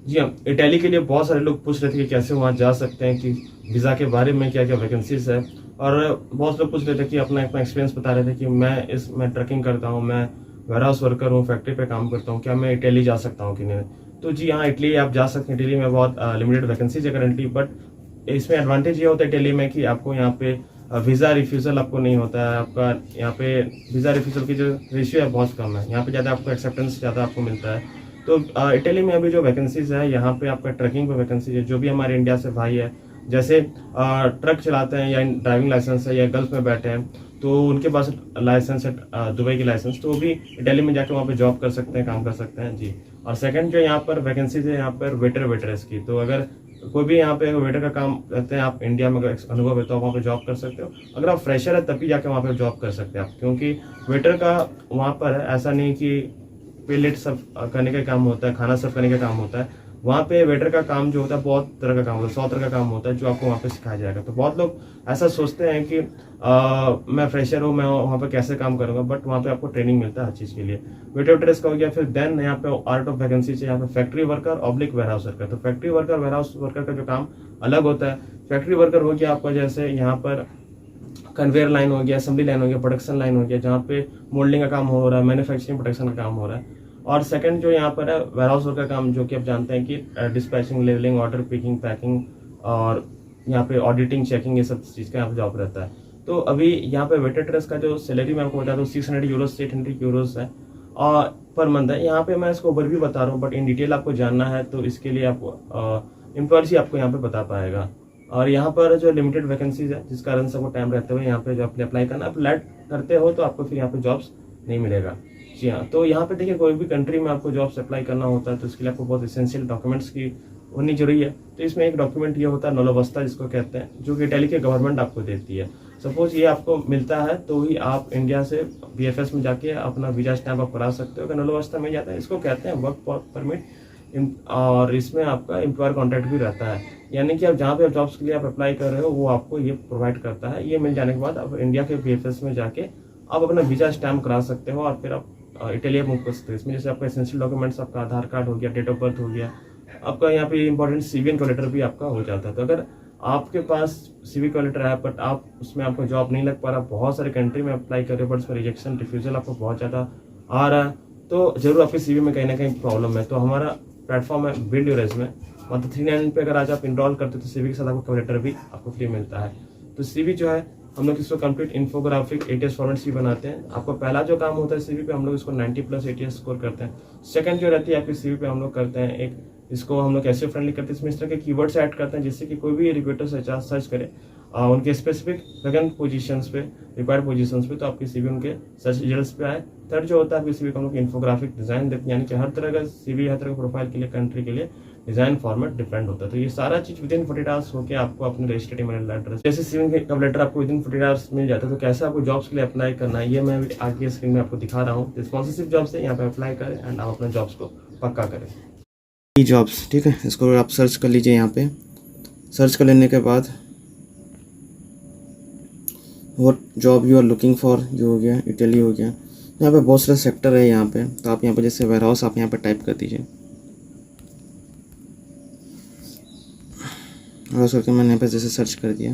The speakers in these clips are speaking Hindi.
जी हाँ, इटली के लिए बहुत सारे लोग पूछ रहे थे कि कैसे वहाँ जा सकते हैं, कि वीज़ा के बारे में क्या-क्या वैकेंसीज़ है। और बहुत लोग पूछ रहे थे कि अपना अपना एक्सपीरियंस बता रहे थे कि मैं ट्रकिंग करता हूँ, मैं वेयरहाउस वर्कर हूँ, फैक्ट्री पे काम करता हूँ, क्या मैं इटली जा सकता हूँ कि नहीं? तो जी हाँ, इटली आप जा सकते हैं। इटली में बहुत लिमिटेड वैकेंसीज़ है करंटली, बट इसमें एडवांटेज ये होता है इटली में कि आपको यहाँ पे वीज़ा रिफ्यूज़ल आपको नहीं होता है। आपका यहाँ पे वीज़ा रिफ्यूज़ल की जो रेशियो है बहुत कम है। यहाँ पे ज़्यादा आपको एक्सेप्टेंस ज़्यादा आपको मिलता है। तो इटली में अभी जो वैकेंसीज़ है, यहाँ पे आपका ट्रकिंग पे वैकेंसी है। जो भी हमारे इंडिया से भाई है, जैसे ट्रक चलाते हैं या ड्राइविंग लाइसेंस है या गल्फ में बैठे हैं, तो उनके पास लाइसेंस है दुबई की लाइसेंस, तो वो भी इटली में जाकर वहाँ पे जॉब कर सकते हैं, काम कर सकते हैं जी। और सेकंड जो यहाँ पर वैकेंसीज है यहाँ पर वेटरेस की, तो अगर कोई भी यहाँ पे वेटर का काम करते हैं आप, इंडिया में अगर अनुभव है तो आप वहाँ पे जॉब कर सकते हो। अगर आप फ्रेशर है तभी जाके वहाँ पे जॉब कर सकते हैं आप, क्योंकि वेटर का वहाँ पर है, ऐसा नहीं कि प्लेट सर्व करने का काम होता है, खाना सर्व करने का काम होता है। वहाँ पे वेटर का काम जो होता है बहुत तरह का काम होता है, 100 तरह का काम होता है जो आपको वहाँ पे सिखाया जाएगा। तो बहुत लोग ऐसा सोचते हैं कि मैं फ्रेशर हूँ, मैं वहाँ पे कैसे काम करूँगा, बट वहाँ पे आपको ट्रेनिंग मिलता है हर चीज़ के लिए। वेटरेस का हो गया, फिर देन यहाँ पे आर्ट ऑफ वैकेंसी है, यहाँ पे factory worker oblique warehouse worker. तो फैक्ट्री वर्कर वेयरहाउस वर्कर का जो काम अलग होता है। फैक्ट्री वर्कर हो गया आपका, जैसे यहाँ पर कन्वेयर लाइन हो गया, असेंबली लाइन हो गया, प्रोडक्शन लाइन हो गया, जहाँ पे मोल्डिंग का काम हो रहा है, मैन्युफैक्चरिंग प्रोडक्शन का काम हो रहा है। और सेकंड जो यहाँ पर है वेयरहाउस वर्कर का काम, जो कि आप जानते हैं कि dispatching, levelling, order picking, packing और यहाँ पे ऑडिटिंग, चेकिंग, ये सब चीज़ का यहाँ पे जॉब रहता है। तो अभी यहाँ पे वेटरेस का जो सैलरी मैं आपको बता दूँ, 600 यूरोज से 800 यूरोज है और पर मंथ है। यहाँ पे मैं इसको ओवरव्यू बता रहा हूँ, बट इन डिटेल आपको जानना है तो इसके लिए आपको एम्प्लॉयर ही आपको यहाँ पे बता पाएगा। और यहाँ पर जो लिमिटेड वैकेंसीज है, जिस कारण से आपको टाइम रहते हुए यहाँ पे जो अप्लाई करना, आप लेट करते हो तो आपको फिर यहाँ पे जॉब्स नहीं मिलेगा। जी हाँ, तो यहाँ पे देखिए, कोई भी कंट्री में आपको जॉब्स अप्लाई करना होता है तो इसके लिए आपको बहुत एसेंशियल डॉक्यूमेंट्स की होनी जरूरी है। तो इसमें एक डॉक्यूमेंट ये होता है नोलोबस्ता, जिसको कहते हैं, जो कि इटली की गवर्नमेंट आपको देती है। सपोज ये आपको मिलता है तो ही आप इंडिया से बीएफएस में जाके अपना वीजा स्टैंप आप करा सकते हो। अगर नोलोबस्ता मिल जाता है, इसको कहते हैं वर्क परमिट, और इसमें आपका एम्प्लॉयर कॉन्ट्रैक्ट भी रहता है, यानी कि आप जहाँ पे जॉब्स के लिए आप अप्लाई कर रहे हो वो आपको ये प्रोवाइड करता है। ये मिल जाने के बाद आप इंडिया के बीएफएस में जाके आप अपना वीजा स्टैम्प करा सकते हो और फिर आप इटली मूव कर सकते हो। इसमें जैसे आपका एसेंशियल डॉक्यूमेंट्स, आपका आधार कार्ड हो गया, डेट ऑफ बर्थ हो गया, आपका यहाँ पे इंपॉर्टेंट सीवी का लेटर भी आपका हो जाता है। तो अगर आपके पास सीवी का लेटर है बट आप उसमें आपको जॉब नहीं लग पा रहा, बहुत सारे कंट्री में अप्लाई कर रहे हो बट उसमें रिजेक्शन, रिफ्यूजल आपको बहुत ज़्यादा आ रहा है, तो जरूर आपके सीवी में कहीं ना कहीं प्रॉब्लम है। तो हमारा प्लेटफॉर्म है बिल्ड योर रेज़्यूमे, मतलब 399 पे अगर आज आप इनरोल करते हो तो सीवी के साथ आपको कवर लेटर भी आपको फ्री मिलता है। तो सीवी जो है हम लोग इसको complete infographic ATS format CV बनाते हैं। आपको पहला जो काम होता है सीवी पे, हम लोग इसको 90+ एटीएस स्कोर करते हैं। सेकंड जो रहती है आपकी सीवी पे, हम लोग करते हैं एक, इसको हम लोग ऐसे फ्रेंडली करते हैं, इसमें इस तरह के कीवर्ड्स ऐड करते हैं जिससे कि कोई भी रिक्रूटर सर्च करे उनके स्पेसिफिक वैकेंट पोजीशंस पे, रिक्वायर्ड पोजीशंस पे, तो आपकी सीवी उनके सर्च रिजल्ट्स पे आए। थर्ड जो होता है आपकी सीवी को हम लोग इन्फोग्राफिक डिजाइन देते हैं, यानी कि हर तरह का सीवी, हर तरह का प्रोफाइल के लिए, कंट्री के लिए डिजाइन फॉर्मेट डिफरेंट होता है। तो ये सारा चीज विदिन 48 आवर्स होकर आपको अपने रजिस्टर्ड ईमेल एड्रेस, जैसे सीवी कव लेटर आपको विदिन 48 आवर्स मिल जाता है। तो कैसे आपको जॉब्स के लिए अप्लाई करना है ये मैं आगे स्क्रीन में आपको दिखा रहा हूँ। स्पॉन्सरशिप जॉब्स है, यहाँ पे अप्लाई करें एंड आप अपने जॉब्स को पक्का करें। जॉब्स, ठीक है, इसको आप सर्च कर लीजिए। यहाँ पे सर्च कर लेने के बाद what job you are looking for, जो हो गया इटली हो गया। यहाँ पे बहुत सारे सेक्टर है यहाँ पे, तो आप यहाँ पे जैसे वेयरहाउस आप यहाँ पे टाइप कर दीजिए। वेयरहाउस करके मैंने यहाँ पे जैसे सर्च कर दिया,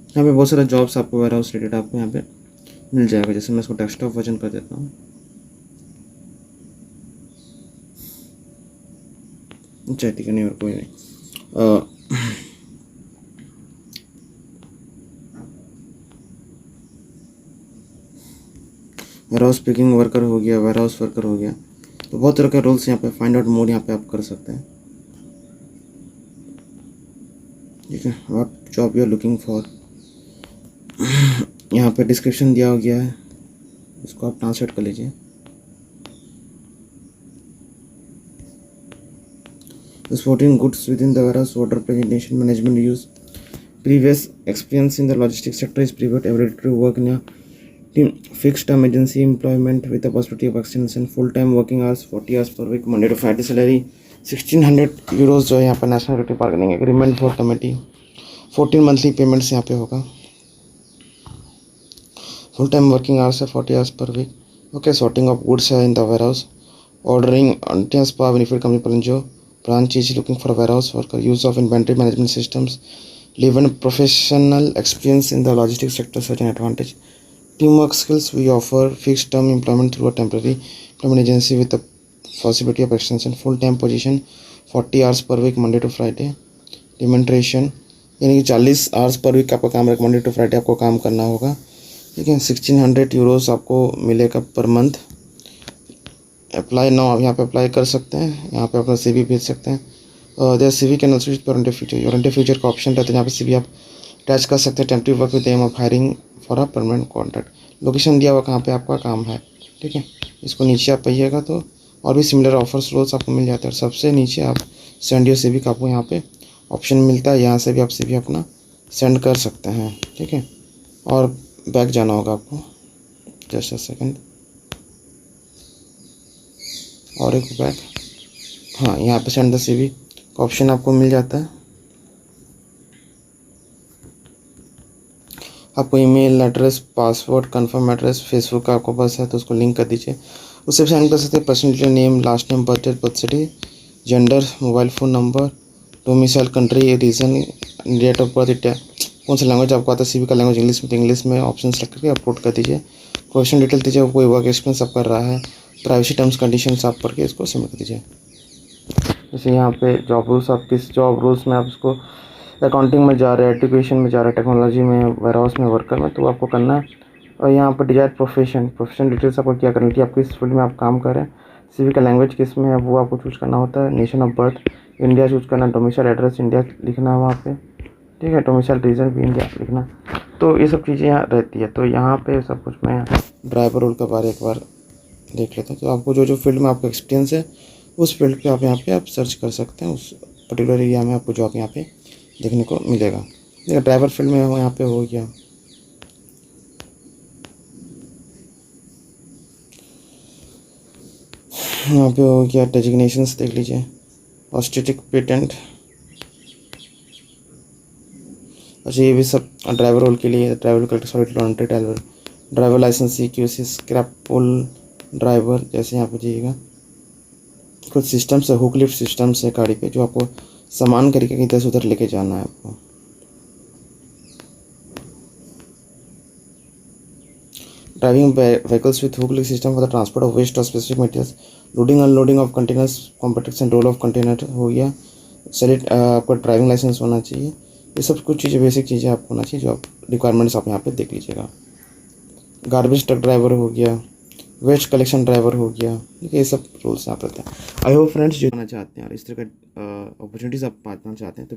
यहाँ पे बहुत सारे जॉब्स आपको वेयरहाउस रिलेटेड आपको यहाँ पे मिल जाएगा। जैसे मैं इसको डेस्कटॉप वर्जन कर देता हूँ। अच्छा ठीक है, नहीं और कोई नहीं। वेयरहाउस पिकिंग वर्कर हो गया, वेयरहाउस वर्कर हो गया। तो बहुत तरह के रोल्स यहाँ पे, फाइंड आउट मोड यहाँ पे आप कर सकते हैं, ठीक है। What job you are looking for, यहाँ पे डिस्क्रिप्शन दिया हो गया है, इसको आप ट्रांसलेट कर लीजिए। Exporting goods within the warehouse, order presentation, management use, previous experience in the logistics sector is preferred, ability to work in a team, fixed term agency employment with the possibility of extension, full time working hours 40 hours per week, Monday to Friday, salary 1600 euros जो है यहाँ पर national security bargaining agreement for committee, 14 monthly payments यहाँ पे होगा, फुल टाइम वर्किंग आवर्स है 40 hours per week, Okay, sorting of goods in the warehouse. Ordering Antia Spa Benefit Company Palanjo. Branch is looking for a warehouse worker. Use of inventory management systems. Live and professional experience in the logistics sector such an advantage. Teamwork skills. We offer fixed term employment through a temporary employment agency with the possibility of extension. Full time position 40 hours per week Monday to Friday. Remuneration यानी कि 40 आवर्स पर वीक आपका काम मंडे टू फ्राइडे आपको काम करना होगा, ठीक है। 1600 यूरोस आपको मिलेगा पर मंथ। अप्लाई नाउ, आप यहाँ पे अप्लाई कर सकते हैं, यहाँ पे अपना CV भेज सकते हैं। Their CV can also warranty future, warranty future का ऑप्शन रहता है, यहाँ पे CV आप अटैच कर सकते हैं। Temporary work with aim of hiring for a permanent contract. Location दिया हुआ कहाँ पे आपका काम है, ठीक है। इसको नीचे आप पाइएगा तो और भी सिमिलर ऑफर्स रोल्स आपको मिल जाते हैं। सबसे नीचे आप सेंड योर CV का आपको यहाँ पे ऑप्शन मिलता है, यहाँ से भी आप CV अपना सेंड कर सकते हैं, ठीक है। और बैक जाना होगा आपको, जस्ट अ सेकंड, और एक बैक, हाँ यहाँ पे सेंड द CV का ऑप्शन आपको मिल जाता है। आपको email address, password, confirm address, Facebook का आपको बस है तो उसको लिंक कर दीजिए, उससे सेंड कर सकते हैं। Personal detail, name, last name, birth date, birth city, gender, mobile phone number, domicile, country, region, date of birth, कौन सा लैंग्वेज आपको आता है। CV का लैंग्वेज इंग्लिश में, तो इंग्लिश में ऑप्शन सेलेक्ट करके अपलोड कर दीजिए। प्रोफेशनल डिटेल दीजिए, कोई वर्क एक्सपीरियंस आप कर रहा है, प्राइवेसी टर्म्स कंडीशंस आप पढ़ के इसको सबमिट कर दीजिए। जैसे यहाँ पे जॉब रूल्स, आप किस जॉब रूल्स में आप इसको अकाउंटिंग में जा रहे हैं, एजुकेशन में जा रहे हैं, टेक्नोलॉजी में, वेयरहाउस में, वर्कर में, तो आपको करना है। और यहाँ पर डिजायर्ड प्रोफेशन डिटेल्स आपको क्या करनी है, आप किस फील्ड में आप काम कर रहे हैं, CV का लैंग्वेज किस में है वो आपको चूज़ करना होता है। Nation of birth India choose करना, डोमिसाइल एड्रेस इंडिया लिखना है वहाँ पे, ठीक है। डोमिसाइल रीजन भी इंडिया लिखना, तो ये सब चीज़ें यहाँ रहती है। तो यहाँ पे सब कुछ मैं ड्राइवर रोल के बारे एक बार देख लेता हूँ। तो आपको जो जो फील्ड में आपका एक्सपीरियंस है उस फील्ड पे आप यहाँ पे आप सर्च कर सकते हैं, उस पर्टिकुलर एरिया में आपको जॉब यहाँ पे देखने को मिलेगा। देखिए ड्राइवर फील्ड में हो, यहाँ पे हो गया, यहाँ पे हो गया डेजिग्नेशंस देख लीजिए, ऑस्टेटिक पेटेंट। अच्छा ये भी सब ड्राइवर रोल के लिए, driver collector solid laundry driver, driver license, CQC, scrap pull driver. जैसे यहाँ पे जाइएगा कुछ सिस्टम्स है, हुक लिफ्ट सिस्टम्स है गाड़ी पे, जो आपको सामान करके इधर से उधर लेके जाना है आपको। Driving vehicles with hook lift system for the transport of waste और specific materials, loading unloading of containers, competition role of container हो गया। सॉलिड आपका ड्राइविंग लाइसेंस होना चाहिए। ये सब कुछ चीज़ें, बेसिक चीज़ें आपको होना चाहिए, जो आप रिक्वायरमेंट्स आप यहाँ पे देख लीजिएगा। गार्बेज ट्रक ड्राइवर हो गया, वेस्ट कलेक्शन ड्राइवर हो गया, ठीक है। ये सब रूल्स यहाँ पर रहते हैं। आई होप फ्रेंड्स जो करना चाहते हैं और इस तरह का अपॉर्चुनिटीज़ आप पाना चाहते हैं तो